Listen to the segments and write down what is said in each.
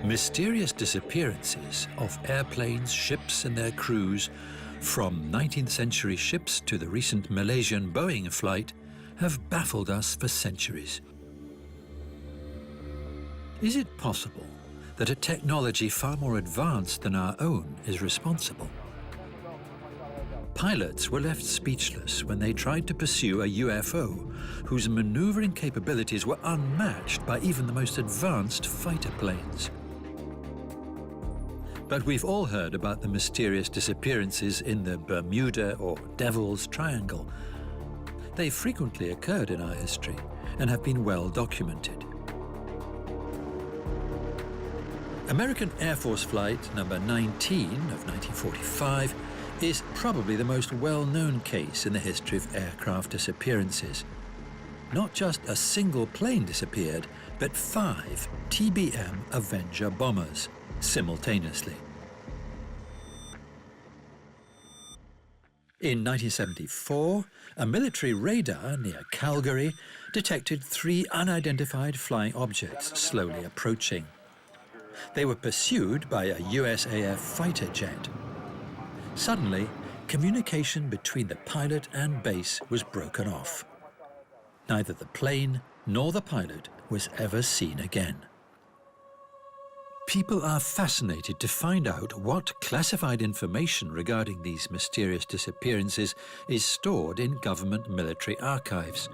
Mysterious disappearances of airplanes, ships and their crews, from 19th century ships to the recent Malaysian Boeing flight, have baffled us for centuries. Is it possible that a technology far more advanced than our own is responsible? Pilots were left speechless when they tried to pursue a UFO whose maneuvering capabilities were unmatched by even the most advanced fighter planes. But we've all heard about the mysterious disappearances in the Bermuda or Devil's Triangle. They frequently occurred in our history and have been well documented. American Air Force Flight number 19 of 1945 is probably the most well-known case in the history of aircraft disappearances. Not just a single plane disappeared, but 5 TBM Avenger bombers simultaneously. In 1974, a military radar near Calgary detected 3 unidentified flying objects slowly approaching. They were pursued by a USAF fighter jet. Suddenly, communication between the pilot and base was broken off. Neither the plane nor the pilot was ever seen again. People are fascinated to find out what classified information regarding these mysterious disappearances is stored in government military archives.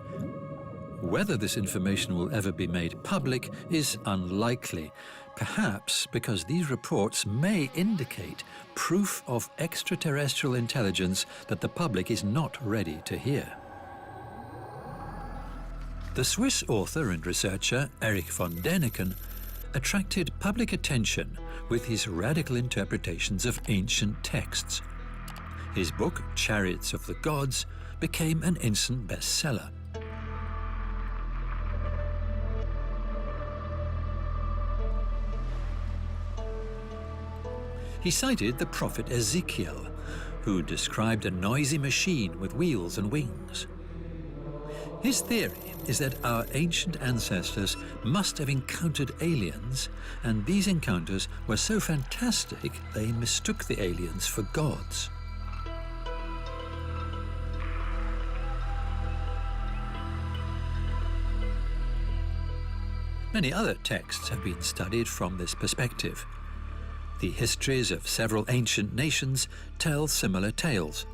Whether this information will ever be made public is unlikely, perhaps because these reports may indicate proof of extraterrestrial intelligence that the public is not ready to hear. The Swiss author and researcher Erich von Däniken attracted public attention with his radical interpretations of ancient texts. His book, Chariots of the Gods, became an instant bestseller. He cited the prophet Ezekiel, who described a noisy machine with wheels and wings. His theory is that our ancient ancestors must have encountered aliens, and these encounters were so fantastic they mistook the aliens for gods. Many other texts have been studied from this perspective. The histories of several ancient nations tell similar tales.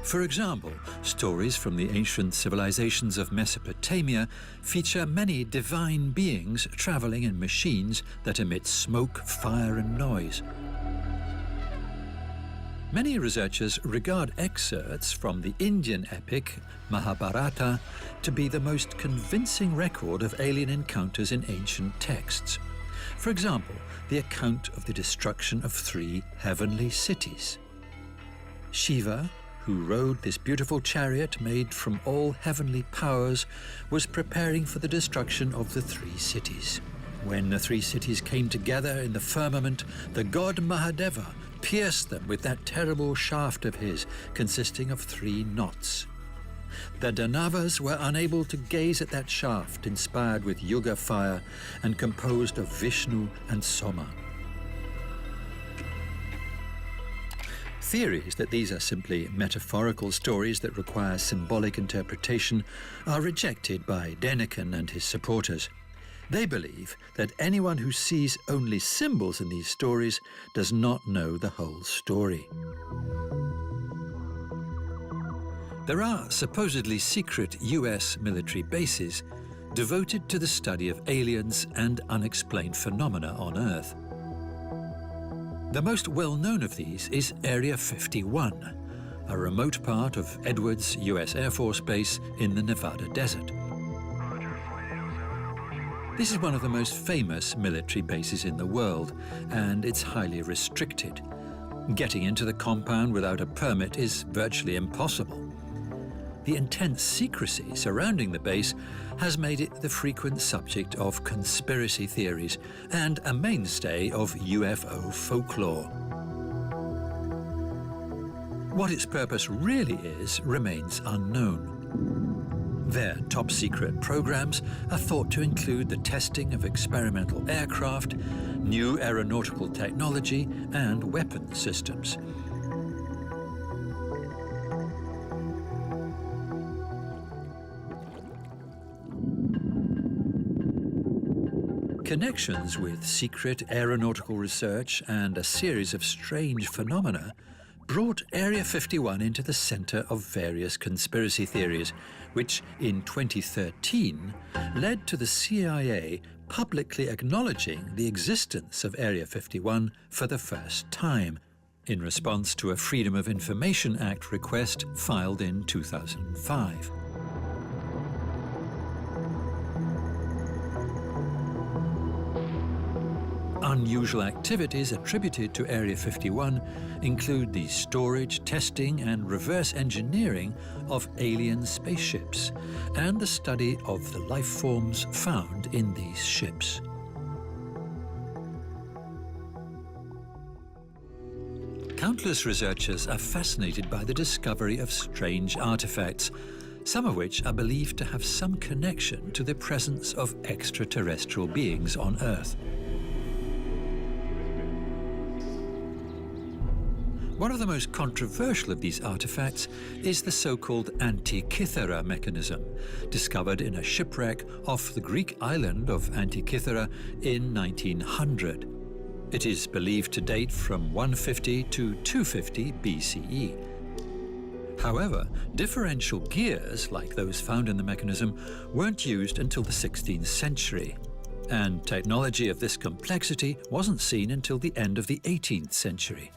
For example, stories from the ancient civilizations of Mesopotamia feature many divine beings traveling in machines that emit smoke, fire, and noise. Many researchers regard excerpts from the Indian epic Mahabharata to be the most convincing record of alien encounters in ancient texts. For example, the account of the destruction of 3 heavenly cities. Shiva, who rode this beautiful chariot made from all heavenly powers, was preparing for the destruction of the 3 cities. When the 3 cities came together in the firmament, the god Mahadeva pierced them with that terrible shaft of his, consisting of 3 knots. The Danavas were unable to gaze at that shaft, inspired with Yuga fire and composed of Vishnu and Soma. Theories that these are simply metaphorical stories that require symbolic interpretation are rejected by Däniken and his supporters. They believe that anyone who sees only symbols in these stories does not know the whole story. There are supposedly secret US military bases devoted to the study of aliens and unexplained phenomena on Earth. The most well-known of these is Area 51, a remote part of Edwards US Air Force Base in the Nevada desert. This is one of the most famous military bases in the world, and it's highly restricted. Getting into the compound without a permit is virtually impossible. The intense secrecy surrounding the base has made it the frequent subject of conspiracy theories and a mainstay of UFO folklore. What its purpose really is remains unknown. Their top-secret programs are thought to include the testing of experimental aircraft, new aeronautical technology and weapon systems. Connections with secret aeronautical research and a series of strange phenomena brought Area 51 into the center of various conspiracy theories, which in 2013 led to the CIA publicly acknowledging the existence of Area 51 for the first time, in response to a Freedom of Information Act request filed in 2005. Unusual activities attributed to Area 51 include the storage, testing and reverse engineering of alien spaceships and the study of the life forms found in these ships. Countless researchers are fascinated by the discovery of strange artifacts, some of which are believed to have some connection to the presence of extraterrestrial beings on Earth. One of the most controversial of these artifacts is the so-called Antikythera mechanism, discovered in a shipwreck off the Greek island of Antikythera in 1900. It is believed to date from 150 to 250 BCE. However, differential gears, like those found in the mechanism, weren't used until the 16th century, and technology of this complexity wasn't seen until the end of the 18th century.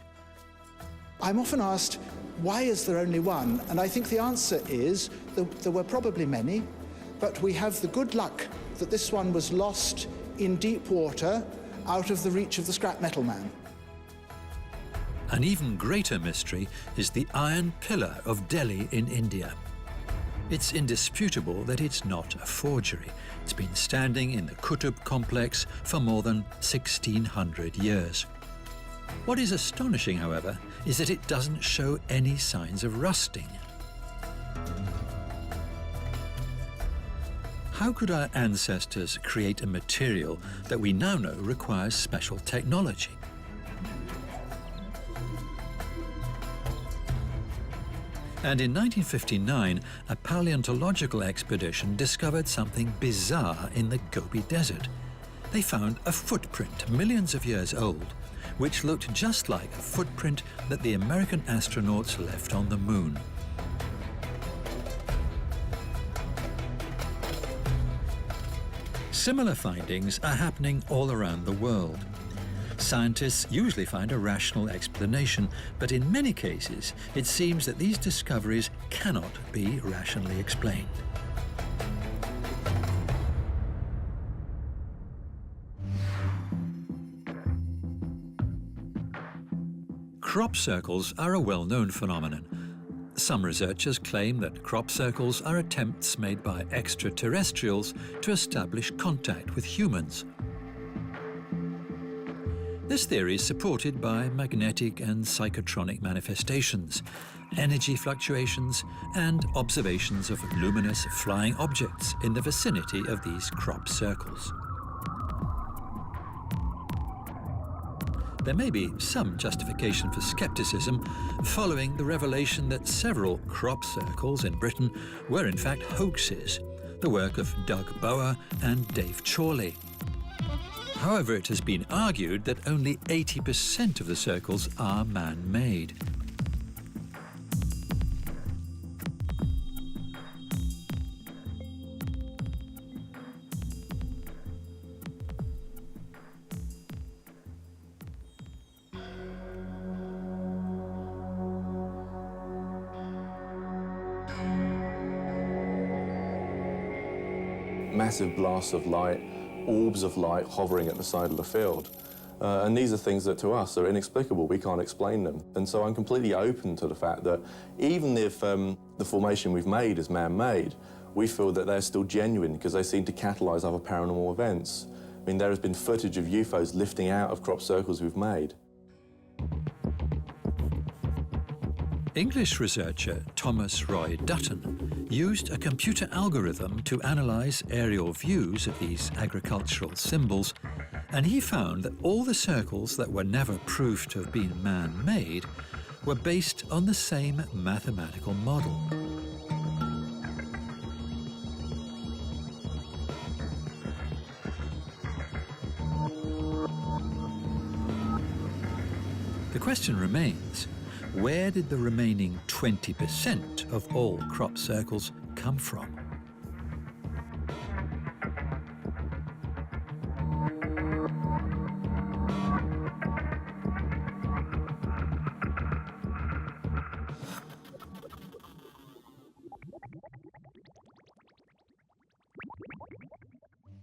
I'm often asked, why is there only one? And I think the answer is that there were probably many, but we have the good luck that this one was lost in deep water out of the reach of the scrap metal man. An even greater mystery is the Iron Pillar of Delhi in India. It's indisputable that it's not a forgery. It's been standing in the Qutb complex for more than 1,600 years. What is astonishing, however, is that it doesn't show any signs of rusting. How could our ancestors create a material that we now know requires special technology? And in 1959, a paleontological expedition discovered something bizarre in the Gobi Desert. They found a footprint millions of years old, which looked just like a footprint that the American astronauts left on the moon. Similar findings are happening all around the world. Scientists usually find a rational explanation, but in many cases, it seems that these discoveries cannot be rationally explained. Crop circles are a well-known phenomenon. Some researchers claim that crop circles are attempts made by extraterrestrials to establish contact with humans. This theory is supported by magnetic and psychotronic manifestations, energy fluctuations, and observations of luminous flying objects in the vicinity of these crop circles. There may be some justification for skepticism following the revelation that several crop circles in Britain were in fact hoaxes, the work of Doug Bower and Dave Chorley. However, it has been argued that only 80% of the circles are man-made. Massive blasts of light, orbs of light hovering at the side of the field. And these are things that to us are inexplicable. We can't explain them. And so I'm completely open to the fact that even if the formation we've made is man-made, we feel that they're still genuine because they seem to catalyse other paranormal events. I mean, there has been footage of UFOs lifting out of crop circles we've made. English researcher Thomas Roy Dutton used a computer algorithm to analyse aerial views of these agricultural symbols And he found that all the circles that were never proved to have been man-made were based on the same mathematical model. The question remains, where did the remaining 20% of all crop circles come from?